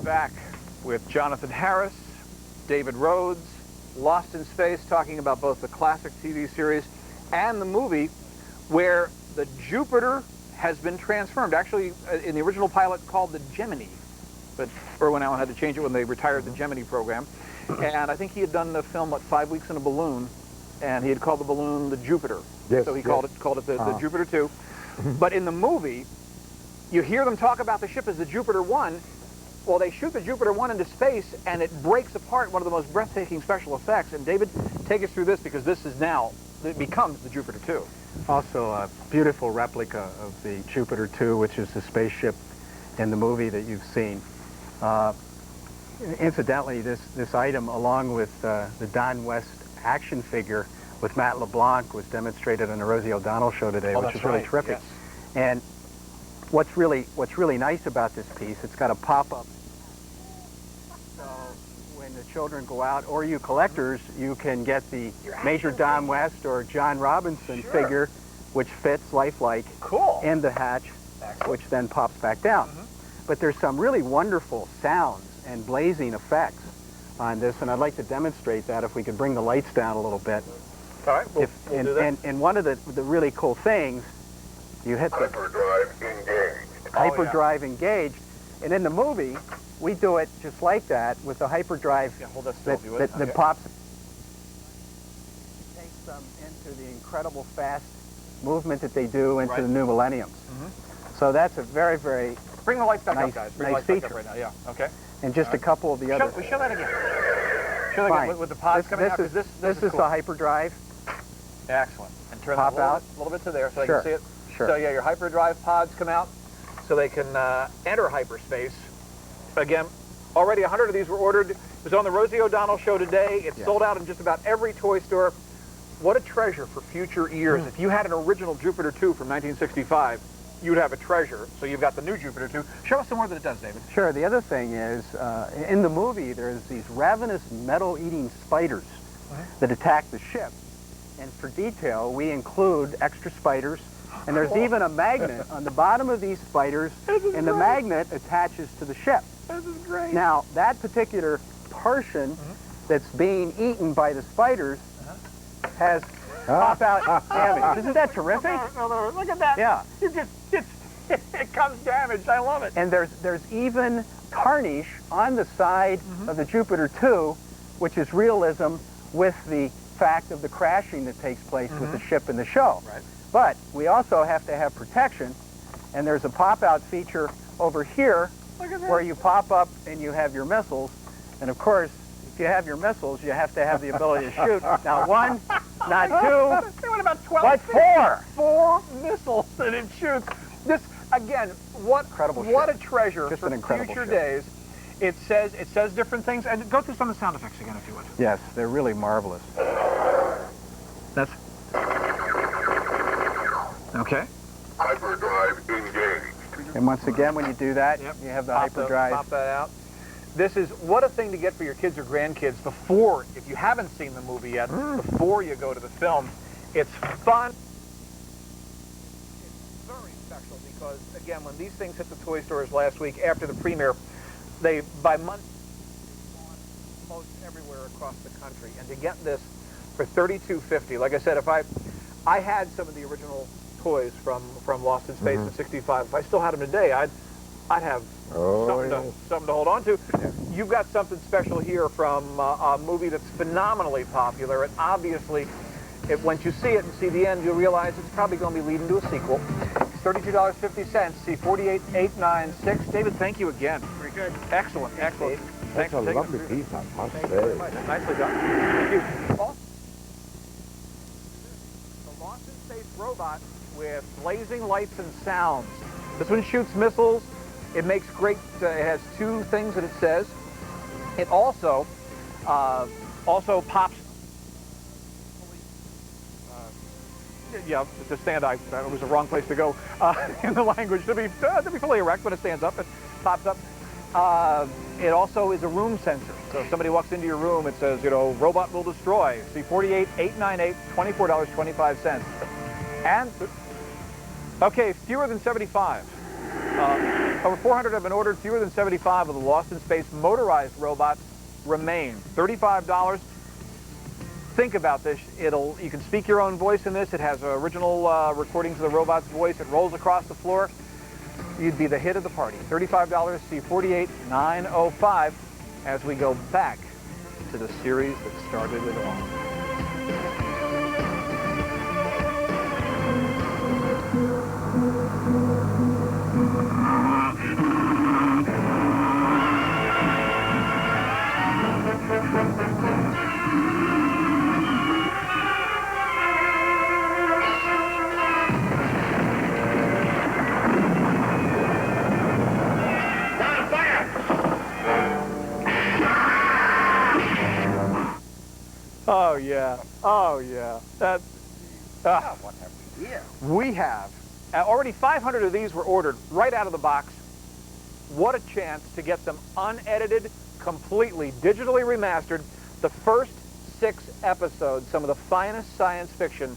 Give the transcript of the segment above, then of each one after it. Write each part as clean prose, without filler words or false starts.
Back with Jonathan Harris, David Rhodes, Lost in Space, talking about both the classic TV series and the movie where the Jupiter has been transformed. Actually, in the original pilot called the Gemini, but Irwin Allen had to change it when they retired the Gemini program. And I think he had done the film, what, 5 weeks in a balloon, and he had called the balloon the Jupiter. Yes, so he called it the Jupiter 2. But in the movie, you hear them talk about the ship as the Jupiter 1. Well, they shoot the Jupiter 1 into space, and it breaks apart, one of the most breathtaking special effects. And David, take us through this, because this is now, it becomes the Jupiter 2. Also a beautiful replica of the Jupiter 2, which is the spaceship in the movie that you've seen. Incidentally, this item, along with the Don West action figure with Matt LeBlanc, was demonstrated on the Rosie O'Donnell show today, which is really terrific. Yes. And what's really nice about this piece, it's got a pop-up. So when the children go out, or you collectors, you can get the Major Don West or John Robinson figure, which fits lifelike in the hatch, which then pops back down. But there's some really wonderful sounds and blazing effects on this, and I'd like to demonstrate that if we could bring the lights down a little bit. All right, we'll do that. And one of the really cool things, you hit the Hyperdrive engaged. hyperdrive engaged, and in the ie we do it just like that with the hyperdrive that pops, takes them into the incredible fast movement that they do into the new millenniums. So that's a very, very Bring the lights back nice, up, guys. Bring nice the lights feature. back up right now. Yeah, okay. And just a couple of the other. Show that again. Show that again with the pods coming out. This is cool. the hyperdrive. Excellent. And turn Pop that out a little bit to there so I can see it. Sure. So yeah, your hyperdrive pods come out so they can enter hyperspace. Again, already 100 of these were ordered. It was on the Rosie O'Donnell show today. It's sold out in just about every toy store. What a treasure for future years. If you had an original Jupiter 2 from 1965, you'd have a treasure. So you've got the new Jupiter 2. Show us some more that it does, David. Sure. The other thing is, in the movie, there's these ravenous metal-eating spiders that attack the ship. And for detail, we include extra spiders. And there's even a magnet on the bottom of these spiders, and the magnet attaches to the ship. This is great. Now, that particular portion that's being eaten by the spiders has pop-out damage. Isn't that terrific? Look at that. Yeah. It comes damaged. I love it. And there's even tarnish on the side of the Jupiter 2, which is realism with the fact of the crashing that takes place with the ship in the show. Right. But we also have to have protection, and there's a pop-out feature over here where you pop up and you have your missiles. And of course, if you have your missiles, you have to have the ability to shoot. Now, one, not two, They went about 12 but feet. four. 4 missiles that it shoots. This, again, what a treasure Just for an incredible future ship. days. It says different things. And go through some of the sound effects again, if you would. Yes, they're really marvelous. That's... Okay. Hyperdrive engaged. And once again, when you do that, you have the hyperdrive. Pop that out. This is, what a thing to get for your kids or grandkids before, if you haven't seen the movie yet, before you go to the film. It's fun. It's very special because, again, when these things hit the toy stores last week after the premiere, they, by Monday, most everywhere across the country. And to get this for $32.50, like I said, if I had some of the original toys from Lost in Space in '65. If I still had them today, I'd have something to hold on to. Yeah. You've got something special here from a movie that's phenomenally popular, and obviously, once you see it and see the end, you'll realize it's probably going to be leading to a sequel. It's $32.50, C48896. David, thank you again. Very good. Excellent, excellent. That's a lovely piece, I must Thank you very much. Nicely done. Thank you. Also, the Lost in Space robot with blazing lights and sounds. This one shoots missiles. It makes great, it has 2 things that it says. It also pops, yeah, to stand, it was the wrong place to go in the language. To be fully erect, but it stands up, it pops up. It also is a room sensor. So if somebody walks into your room, it says, you know, robot will destroy. C48898, $24.25. And, okay, fewer than 75. Over 400 have been ordered. Fewer than 75 of the Lost in Space motorized robots remain. $35. Think about this. You can speak your own voice in this. It has original recordings of the robot's voice. It rolls across the floor. You'd be the hit of the party. $35, C48905, as we go back to the series that started it all. Oh yeah, oh yeah. What have we here? We have already 500 of these were ordered right out of the box. What a chance to get them unedited, completely digitally remastered. The first 6 episodes, some of the finest science fiction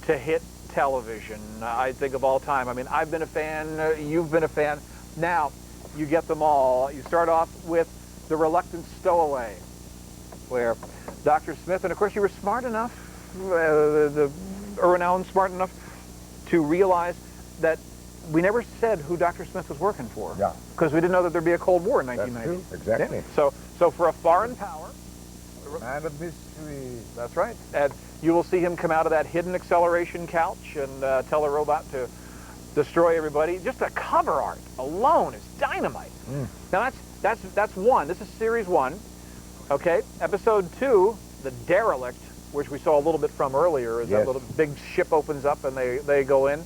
to hit television, I think, of all time. I mean, I've been a fan, you've been a fan. Now, you get them all. You start off with The Reluctant Stowaway, where Dr. Smith, and of course you were smart enough, the Irwin Allen smart enough, to realize that we never said who Dr. Smith was working for. Yeah. Because we didn't know that there'd be a Cold War in 1990. That's true, exactly. Yeah. So for a foreign power, Man of mystery. that's right. And you will see him come out of that hidden acceleration couch and tell a robot to destroy everybody. Just the cover art alone is dynamite. Now that's one. This is series 1. Okay, episode 2, The Derelict, which we saw a little bit from earlier, is that little big ship opens up and they go in.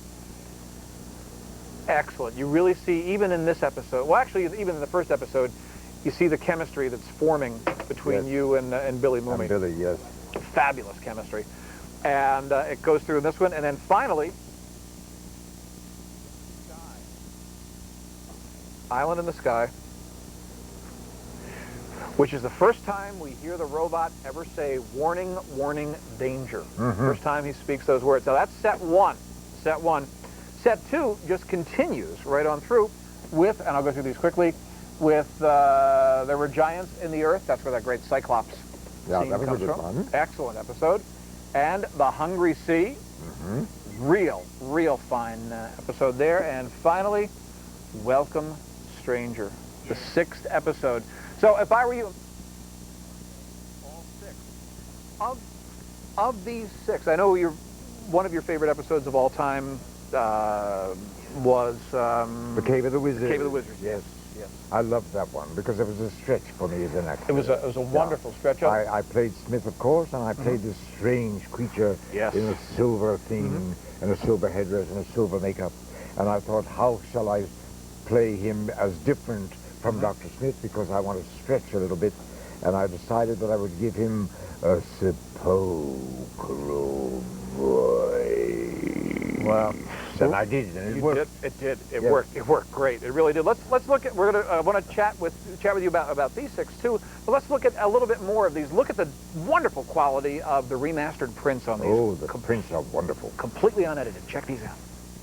Excellent. You really see, even in this episode, well actually even in the first episode, you see the chemistry that's forming between you and Billy Mooney. And Billy, yes. Fabulous chemistry. And it goes through in this one, and then finally, Island in the Sky, which is the first time we hear the robot ever say, warning, warning, danger. First time he speaks those words. Now that's set 1. Set 1. Set 2 just continues right on through with, and I'll go through these quickly, with there were giants in the earth. That's where that great Cyclops scene that was comes a good from. one. Excellent episode. And The Hungry Sea. Real fine episode there. And finally, Welcome Stranger, the 6th episode. So if I were you, all 6 of these 6, I know one of your favorite episodes of all time was The Cave of the Wizards. Cave of the Wizards. Yes. Yes. I loved that one because it was a stretch for me as an actor. It was a wonderful stretch. I played Smith, of course, and I played this strange creature in a silver thing and a silver headdress and a silver makeup. And I thought, how shall I play him as different from Dr. Smith, because I want to stretch a little bit, and I decided that I would give him a sepulchral voice. Wow. And I did, and it worked. It did. It worked. It worked great. It really did. Let's look at. We're gonna want to chat with you about these 6 too. But let's look at a little bit more of these. Look at the wonderful quality of the remastered prints on these. Oh, the prints are wonderful. Completely unedited. Check these out.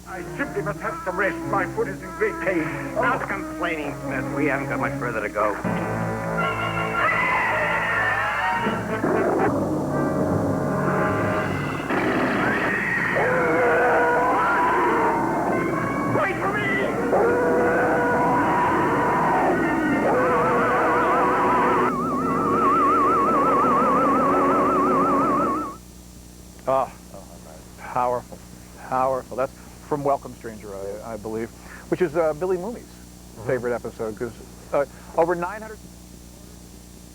I simply must have some rest. My foot is in great pain. Stop complaining, Smith. We haven't got much further to go. Wait for me! Oh, powerful, powerful. That's from Welcome Stranger, I believe, which is Billy Mooney's favorite episode, because over 900.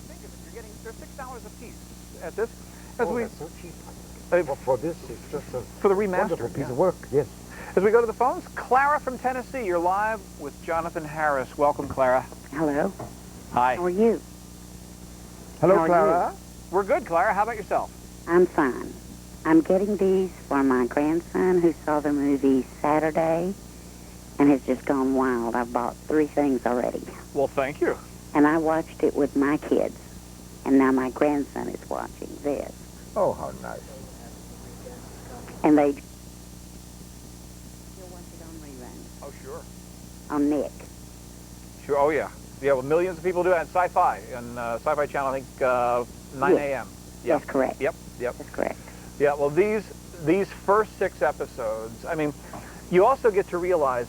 Think of it, you're getting, they're $6 a piece at this. That's so cheap. For this, it's just a for the remaster wonderful piece of work. Yes. As we go to the phones, Clara from Tennessee, you're live with Jonathan Harris. Welcome, Clara. Hello. Hi. How are you? Hello, How are Clara. We're good, Clara. How about yourself? I'm fine. I'm getting these for my grandson who saw the movie Saturday and has just gone wild. I've bought 3 things already. Well, thank you. And I watched it with my kids. And now my grandson is watching this. Oh, how nice. And they still watch it on reruns Oh, sure. on Nick. true. Oh, yeah. Yeah, well, millions of people do that. Sci-Fi, and Sci-Fi Channel, I think, 9 a.m. Yep. That's correct. Yep. That's correct. Yeah, well, these first 6 episodes, I mean, you also get to realize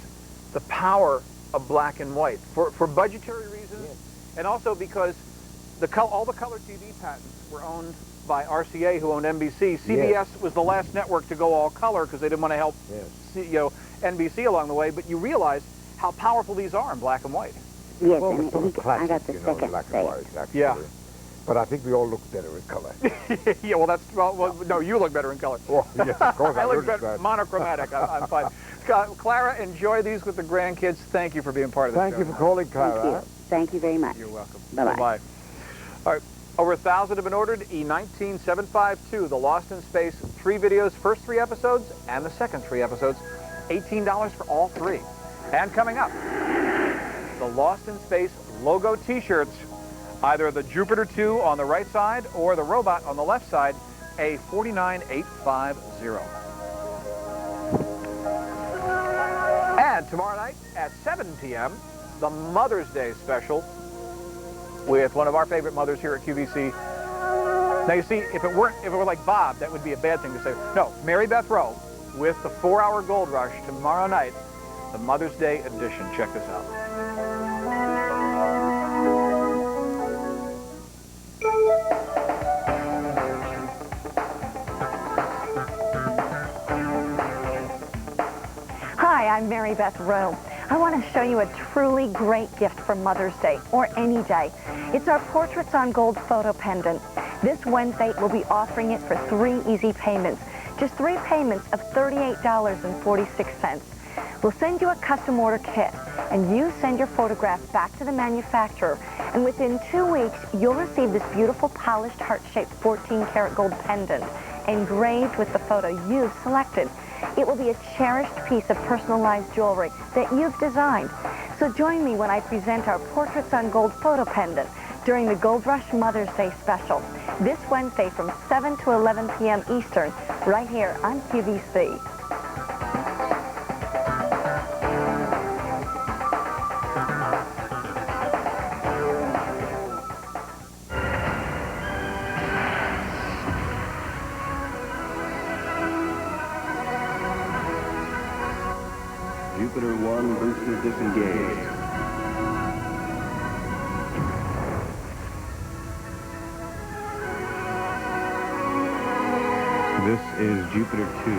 the power of black and white for budgetary reasons, and also because all the color TV patents were owned by RCA, who owned NBC. CBS was the last network to go all color because they didn't want to help NBC along the way. But you realize how powerful these are in black and white. Yes, Well, and it's sort of classic, I got the second black and set. white, actually. Yeah. But I think we all look better in color. Yeah, well, no, you look better in color. Well, yes, of course, I look noticed better, that. monochromatic. I'm fine. Clara, enjoy these with the grandkids. Thank you for being part of the show. Thank you for calling, Clara. Thank you. Thank you very much. You're welcome. Bye-bye. Bye-bye. All right, over 1,000 have been ordered. E19752, The Lost in Space, 3 videos, first 3 episodes, and the second 3 episodes. $18 for all 3. And coming up, the Lost in Space logo T-shirts, either the Jupiter 2 on the right side or the robot on the left side, a $49,850. And tomorrow night at 7 p.m., the Mother's Day special with one of our favorite mothers here at QVC. Now you see, if it were like Bob, that would be a bad thing to say. No, Mary Beth Rowe with the 4-hour Gold Rush tomorrow night, the Mother's Day edition. Check this out. Hi, I'm Mary Beth Rowe. I want to show you a truly great gift for Mother's Day, or any day. It's our Portraits on Gold photo pendant. This Wednesday, we'll be offering it for 3 easy payments. Just 3 payments of $38.46. We'll send you a custom order kit, and you send your photograph back to the manufacturer. And within 2 weeks, you'll receive this beautiful polished heart-shaped 14-karat gold pendant, engraved with the photo you've selected. It will be a cherished piece of personalized jewelry that you've designed. So join me when I present our Portraits on Gold photo pendant during the Gold Rush Mother's Day special, this Wednesday from 7 to 11 p.m. Eastern, right here on QVC. Jupiter 1 booster disengaged. This is Jupiter 2.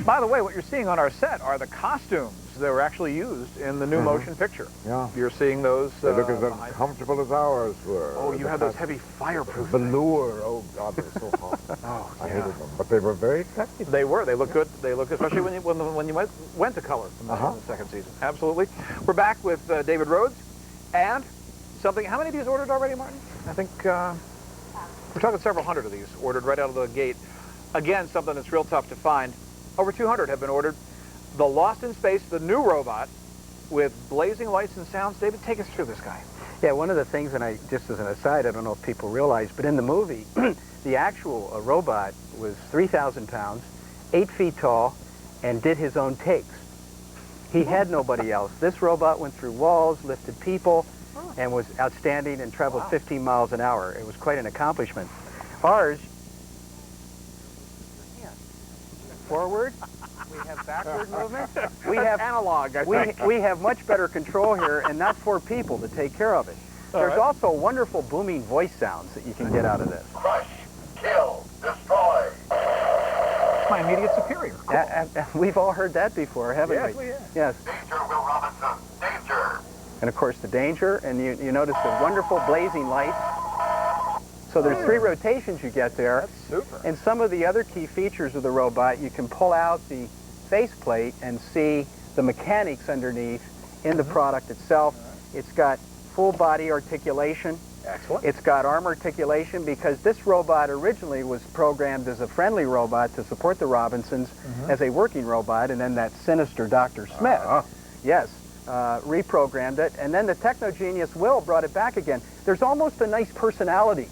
By the way, what you're seeing on our set are the costumes that were actually used in the new motion picture. Yeah. You're seeing those. They look as behind. comfortable as ours were. Oh, you have those heavy fireproof. Velour. Oh, God, they're so hot. Oh, I yeah. hated them. But they were very effective. They were. They look good. They look, especially when you went to color in the second season. Absolutely. We're back with David Rhodes and something. How many of these ordered already, Martin? I think we're talking several hundred of these ordered right out of the gate. Again, something that's real tough to find. Over 200 have been ordered. The Lost in Space, the new robot with blazing lights and sounds. David, take us through this guy. Yeah, one of the things, and just as an aside, I don't know if people realize, but in the movie, the actual robot was 3,000 pounds, 8 feet tall, and did his own takes. He had nobody else. This robot went through walls, lifted people, and was outstanding and traveled 15 miles an hour. It was quite an accomplishment. Ours, forward, we have backward movement. We have analog, I think. we have much better control here, and that's 4 people to take care of it. There's also wonderful booming voice sounds that you can get out of this. Crush, kill, destroy. My immediate superior. Cool. We've all heard that before, haven't Yes, we? we have. Yes. Danger, Will Robinson, danger. And of course the danger, and you notice the wonderful blazing lights. So there's 3 rotations you get there. That's super. And some of the other key features of the robot, you can pull out the faceplate and see the mechanics underneath in the product itself. It's got full body articulation. Excellent. It's got arm articulation because this robot originally was programmed as a friendly robot to support the Robinsons as a working robot, and then that sinister Dr. Smith. Yes. reprogrammed it, and then the techno-genius Will brought it back again. There's almost a nice personality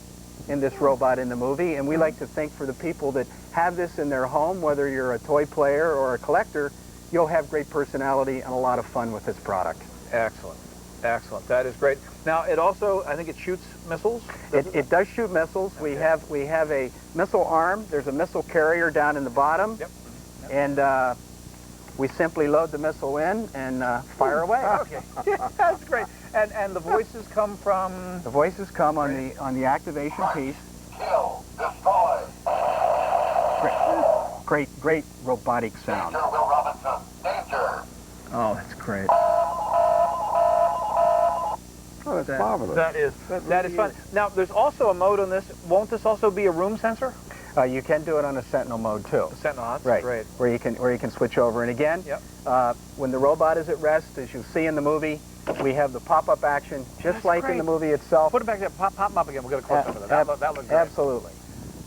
in this robot in the movie, and we like to think for the people that have this in their home, whether you're a toy player or a collector, you'll have great personality and a lot of fun with this product. Excellent. Excellent. That is great. Now, it also, I think it shoots missiles? It does shoot missiles. Okay. We have a missile arm. There's a missile carrier down in the bottom. Yep. And we simply load the missile in and fire away. Okay. That's great. And the voices come from? The voices come on the activation piece. Kill, destroy. Great robotic sound. Danger, Will Robinson. Danger. Oh, that's great. Oh, that's marvelous. That is fun. Now, there's also a mode on this. Won't this also be a room sensor? You can do it on a Sentinel mode too. Sentinel, that's right. great. Where you can switch over. And again, Yep. When the robot is at rest, as you'll see in the movie, we have the pop-up action, just That's like great. in the movie itself. Put it back there. Pop them up again. We'll get a close-up of that. That looks great. Absolutely.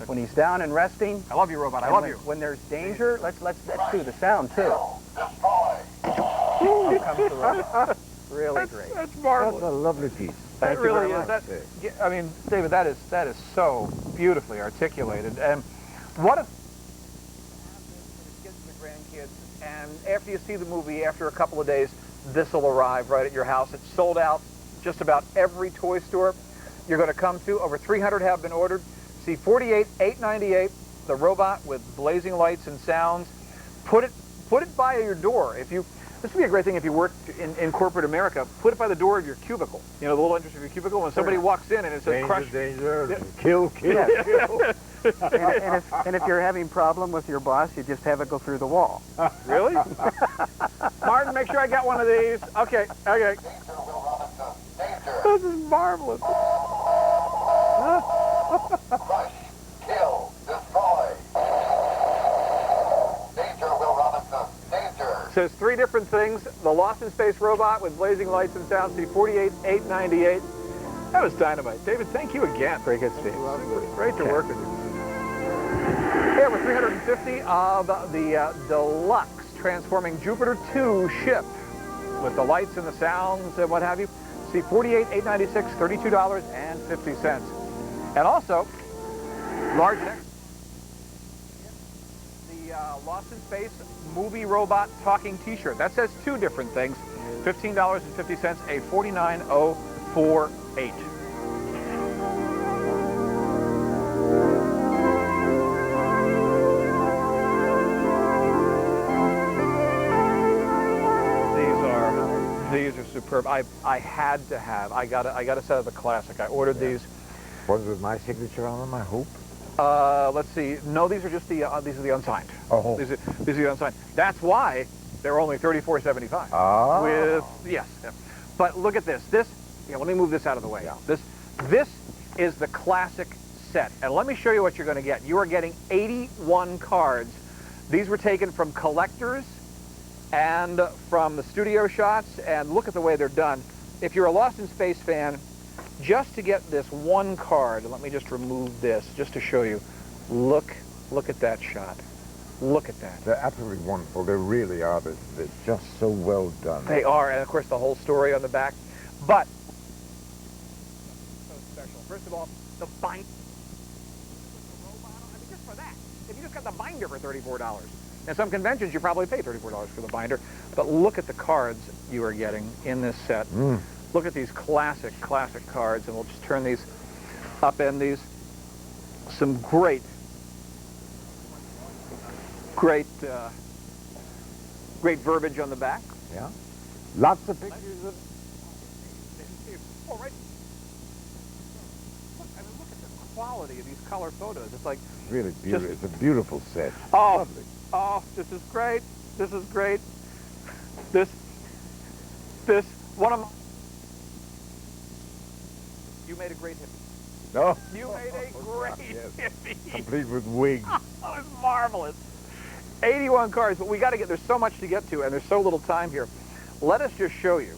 When he's down and resting. I love you, robot. I and love when, you. When there's danger, let's do the sound too. Destroy. Here comes the robot. Really great. That's marvelous. That's a lovely piece. That Thank you really very is. much. I mean, David, that is so beautifully articulated. And what if the kids and the grandkids, and after you see the movie, after a couple of days, this will arrive right at your house. It's sold out just about every toy store you're going to come to. Over 300 have been ordered. See, $48,898, the robot with blazing lights and sounds. Put it by your door. This would be a great thing if you worked in corporate America. Put it by the door of your cubicle. You know, the little entrance of your cubicle. When somebody walks in and it says crush. Danger, kill, kill, kill. And if you're having problem with your boss, you just have it go through the wall. Really? Martin, make sure I got one of these. Okay. Danger, Will Robinson. Danger. This is marvelous. Crush. Kill. Destroy. Danger, Will Robinson. Danger. Says 3 different things. The Lost in Space robot with blazing lights and sound. See, $48,898. That was dynamite. David, thank you again. Very good, Steve. Great to work with you. Here, we're 350 of the deluxe transforming Jupiter 2 ship with the lights and the sounds and what have you. See, $48,896, $32.50. And also, large next, the Lost in Space movie robot talking T-shirt. That says 2 different things. $15.50, a $49.048. These are superb. I had to have. I got a set of the classic. I ordered these. Ones with my signature on them, I hope. Let's see. No, these are just these are the unsigned. Oh. These are the unsigned. That's why they're only $34.75. Ah. Yes. But look at this. Let me move this out of the way. Yeah. This is the classic set. And let me show you what you're going to get. You are getting 81 cards. These were taken from collectors and from the studio shots, and look at the way they're done. If you're a Lost in Space fan, just to get this one card, let me just remove this just to show you. Look at that shot. Look at that. They're absolutely wonderful. They really are. They're just so well done. They are, and of course the whole story on the back. But so special. First of all, the binder. I mean, just for that. If you just got the binder for $34. At some conventions, you probably pay $34 for the binder. But look at the cards you are getting in this set. Look at these classic cards, and we'll just turn these, upend these. Some great verbiage on the back. Yeah. Lots of pictures of... Oh, right. Look at the quality of these color photos. It's like... Really beautiful. It's a beautiful set. Oh, lovely. Oh, this is great. This is great. This, one of my... You made a great hippie. No. You made a great hippie. Complete with wigs. Oh, it's marvelous. 81 cards, but there's so much to get to, and there's so little time here. Let us just show you.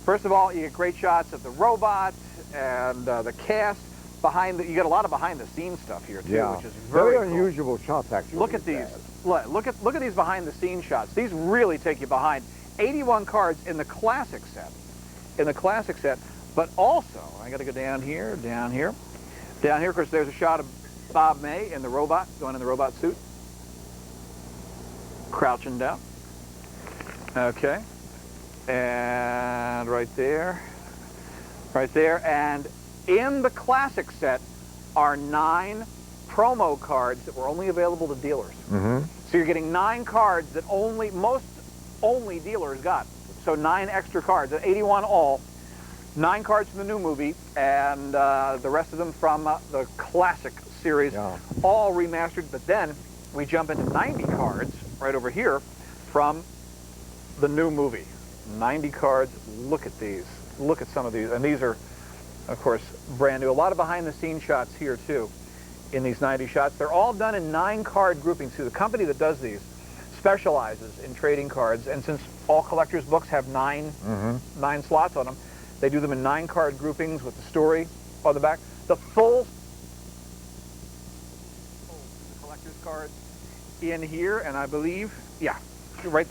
First of all, you get great shots of the robot and the cast. You get a lot of behind-the-scenes stuff here, too, which is very cool. Unusual shots, actually. Look at these. Look at these behind-the-scenes shots. These really take you behind. 81 cards in the classic set. In the classic set, but also, I got to go down here, down here. Down here, of course, there's a shot of Bob May in the robot, going in the robot suit. Crouching down. Okay. And right there. Right there. And in the classic set are 9 promo cards that were only available to dealers. So you're getting 9 cards that most dealers got. So 9 extra cards, 81 all. 9 cards from the new movie, and the rest of them from the classic series, all remastered. But then we jump into 90 cards right over here from the new movie. 90 cards. Look at these. Look at some of these. And these are, of course, brand new. A lot of behind-the-scenes shots here, too, in these 90 shots. They're all done in 9-card groupings. So the company that does these specializes in trading cards. And since all collectors' books have 9 slots on them, they do them in 9-card groupings with the story on the back. The full collector's cards in here, and I believe, yeah, right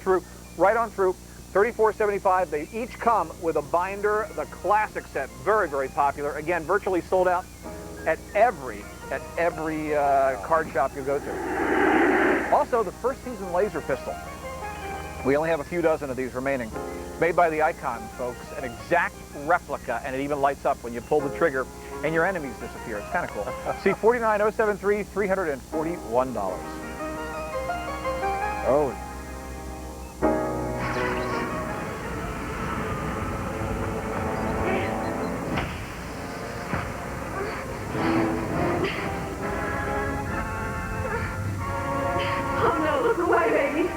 on through, $34.75. They each come with a binder, the classic set, very, very popular. Again, virtually sold out at every card shop you go to. Also, the first season laser pistol. We only have a few dozen of these remaining. Made by the Icon folks, an exact replica, and it even lights up when you pull the trigger and your enemies disappear. It's kind of cool. See, 49073, $341. Oh. Oh no, look away, baby.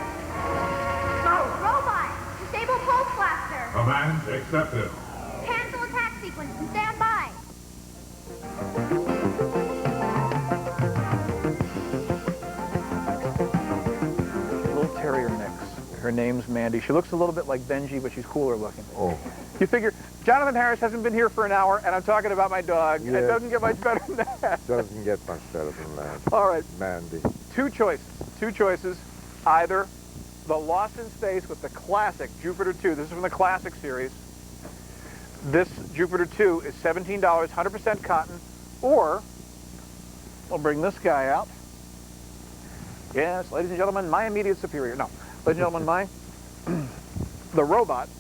Command accepted. Cancel attack sequence and stand by. Little terrier mix. Her name's Mandy. She looks a little bit like Benji, but she's cooler looking. Oh. You figure, Jonathan Harris hasn't been here for an hour, and I'm talking about my dog. Yes. It doesn't get much better than that. Doesn't get much better than that. All right. Mandy. Two choices. Either the Lost in Space with the classic Jupiter 2. This is from the classic series. This Jupiter 2 is $17, 100% cotton. Or, we'll bring this guy out. Yes, ladies and gentlemen, my immediate superior. No, ladies and gentlemen, the robot.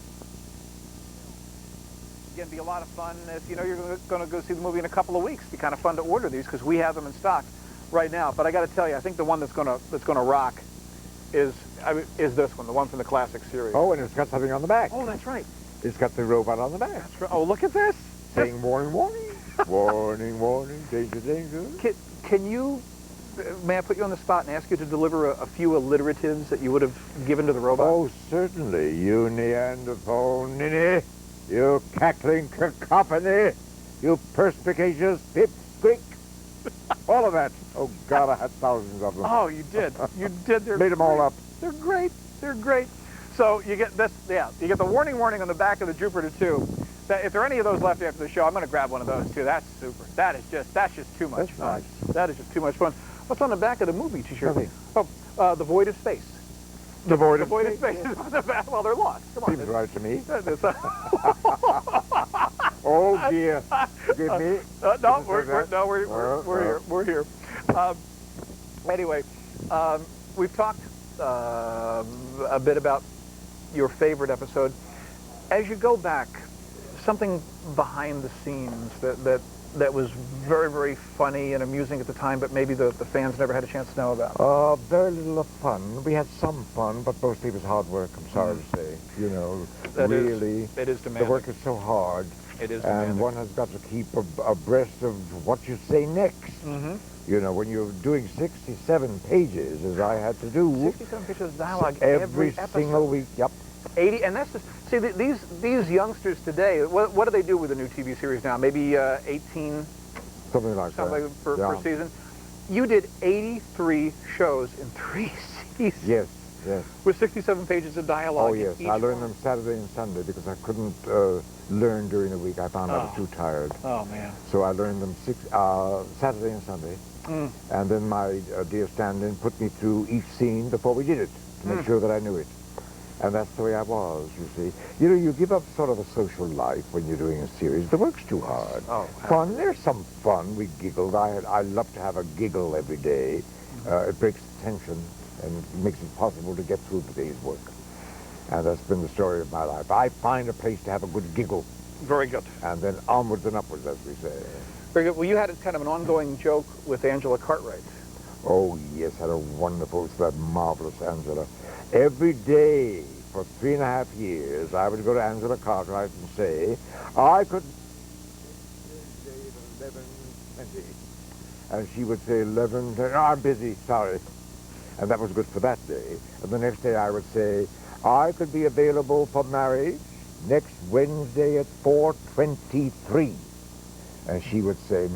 Again, be a lot of fun. If you know you're going to go see the movie in a couple of weeks, it'd be kind of fun to order these because we have them in stock right now. But I got to tell you, I think the one that's going to rock is this one, the one from the classic series. Oh, and it's got something on the back. Oh, that's right. It's got the robot on the back. That's right. Oh, look at this. Saying warning, warning. Warning, warning, danger, danger. Can you, may I put you on the spot and ask you to deliver a few alliteratives that you would have given to the robot? Oh, certainly. You Neanderthal ninny, you cackling cacophony, you perspicacious pipsqueak. All of that. Oh, God, I had thousands of them. Oh, you did. You did. Made them all up. They're great. They're great. So you get this, yeah, you get the warning on the back of the Jupiter 2. If there are any of those left after the show, I'm going to grab one of those, too. That's super. That's just too much fun. Nice. That is just too much fun. What's on the back of the movie T-shirt? Nothing. Oh, the Void of Space. The Void of Space. The Void of Space is on the back. Well, they're lost. Come on. Seems right to me. Oh, oh, dear. Give me. No, we're here. Anyway, we've talked a bit about your favorite episode. As you go back, something behind the scenes that was very, very funny and amusing at the time, but maybe the fans never had a chance to know about. Very little of fun. We had some fun, but mostly it was hard work, I'm sorry to say. You know, it really. It is demanding. The work is so hard. It is and demanding. one has got to keep abreast of what you say next. Mm-hmm. You know, when you're doing 67 pages, as I had to do. 67 pages of dialogue every episode. single week. Yep. 80, and that's just, see, these youngsters today, what do they do with the new TV series now? Maybe 18? Something like that. Per season? You did 83 shows in 3 seasons. Yes, yes. With 67 pages of dialogue. Oh, yes. I learned them Saturday and Sunday because I couldn't learn during the week. I found I was too tired. Oh, man. So I learned them Saturday and Sunday. Mm. And then my dear stand-in put me through each scene before we did it to make sure that I knew it. And that's the way I was, you see. You know, you give up sort of a social life when you're doing a series. The work's too hard. Oh, fun, there's some fun. We giggled. I love to have a giggle every day. It breaks the tension and makes it possible to get through the day's work. And that's been the story of my life. I find a place to have a good giggle. Very good. And then onwards and upwards, as we say. Very good. Well, you had kind of an ongoing joke with Angela Cartwright. Oh, yes, had a wonderful, that marvelous Angela. Every day for 3.5 years, I would go to Angela Cartwright and say, I could... 11:20. And she would say, 11, no, I'm busy, sorry. And that was good for that day. And the next day I would say, I could be available for marriage next Wednesday at 4:23. And she would say,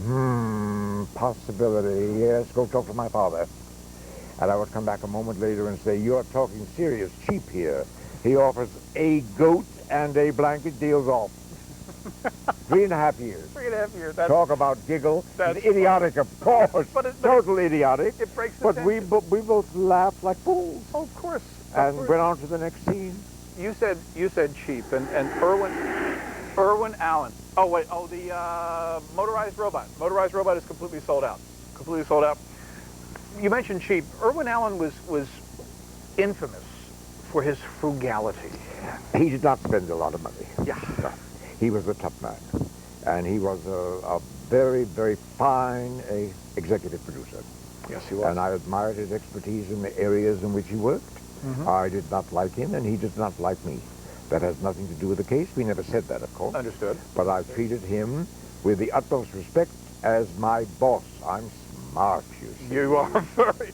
possibility, yes, go talk to my father. And I would come back a moment later and say, you're talking serious cheap here. He offers a goat and a blanket, deals off. 3.5 years. 3.5 years. Talk about giggle. Idiotic, of course. Total idiotic. It breaks the But tension. we both laughed like fools. Oh, of course. And went on to the next scene. You said cheap, and Irwin Allen. Oh wait, the motorized robot. Motorized robot is completely sold out. Completely sold out. You mentioned cheap. Irwin Allen was infamous for his frugality. He did not spend a lot of money. Yeah. No. He was a tough man, and he was a very, very fine executive producer. Yes, he was. And I admired his expertise in the areas in which he worked. I did not like him, and he did not like me. That has nothing to do with the case. We never said that, of course. Understood. But I treated him with the utmost respect as my boss. I'm smart, you see. You are very...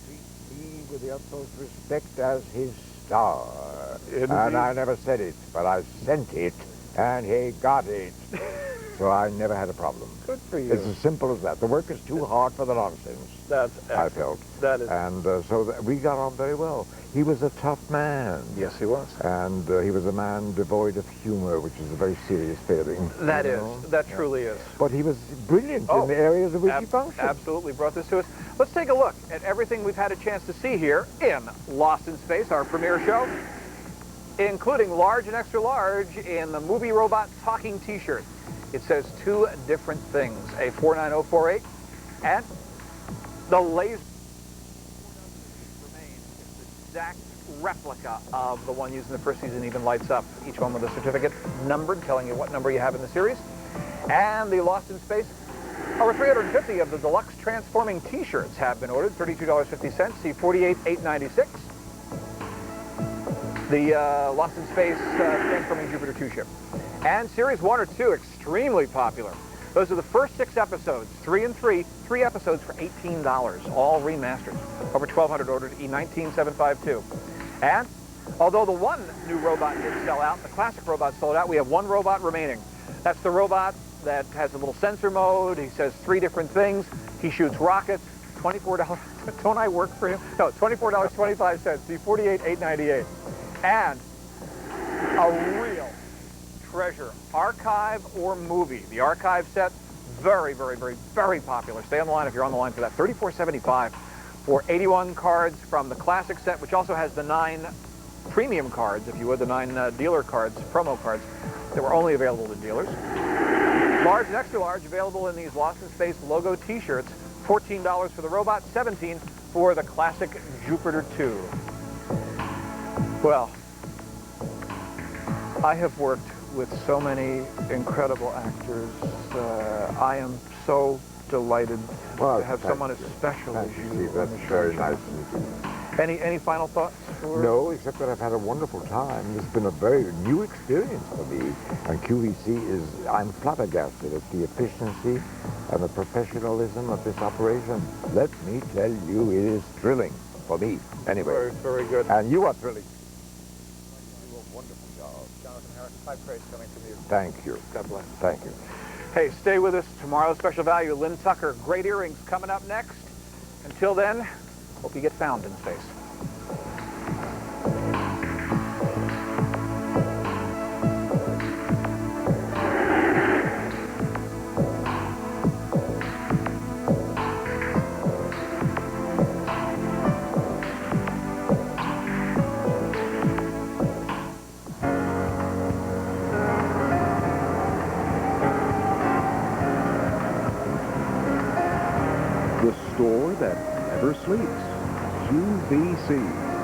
Treat me with the utmost respect as his star. Indeed. And I never said it, but I sent it, and he got it. So I never had a problem. Good for you. It's as simple as that. The work is too hard for the nonsense. That's excellent. I felt. That is. And we got on very well. He was a tough man. Yes, he was. And he was a man devoid of humor, which is a very serious failing. That is. That truly is. But he was brilliant in the areas in which he functioned. Absolutely brought this to us. Let's take a look at everything we've had a chance to see here in Lost in Space, our premiere show, including large and extra large in the Movie Robot talking T-shirt. It says two different things, a 49048 and the laser remains the exact replica of the one used in the first season, even lights up, each one with a certificate numbered, telling you what number you have in the series. And the Lost in Space, over 350 of the deluxe transforming T-shirts have been ordered, $32.50, see $48,896. The Lost in Space Transforming Jupiter 2 ship. And Series 1 or 2, extremely popular. Those are the first 6 episodes, 3 and 3, 3 episodes for $18, all remastered. Over 1,200 ordered, E19752. And although the one new robot did sell out, the classic robot sold out, we have one robot remaining. That's the robot that has a little sensor mode. He says 3 different things. He shoots rockets. $24. Don't I work for him? No, $24.25. See, $48,898. And a real treasure, archive or movie. The archive set, very, very, very, very popular. Stay on the line if you're on the line for that. $34.75 for 81 cards from the classic set, which also has the 9 premium cards, if you would, the 9 dealer cards, promo cards, that were only available to dealers. Large and extra large available in these Lost in Space logo T-shirts. $14 for the robot, $17 for the classic Jupiter 2. Well, I have worked with so many incredible actors. I am so delighted to have someone as special as you. That's very nice. Any final thoughts? No, except that I've had a wonderful time. It's been a very new experience for me. And QVC is, I'm flabbergasted at the efficiency and the professionalism of this operation. Let me tell you, it is thrilling for me. Anyway. Very, very good. And you are thrilling. You do a wonderful job. Jonathan Harris, high praise coming from you. Thank you. God bless. Thank you. Hey, stay with us. Tomorrow's special value, Lynn Tucker. Great earrings coming up next. Until then, hope you get found in space. store that never sleeps. QVC.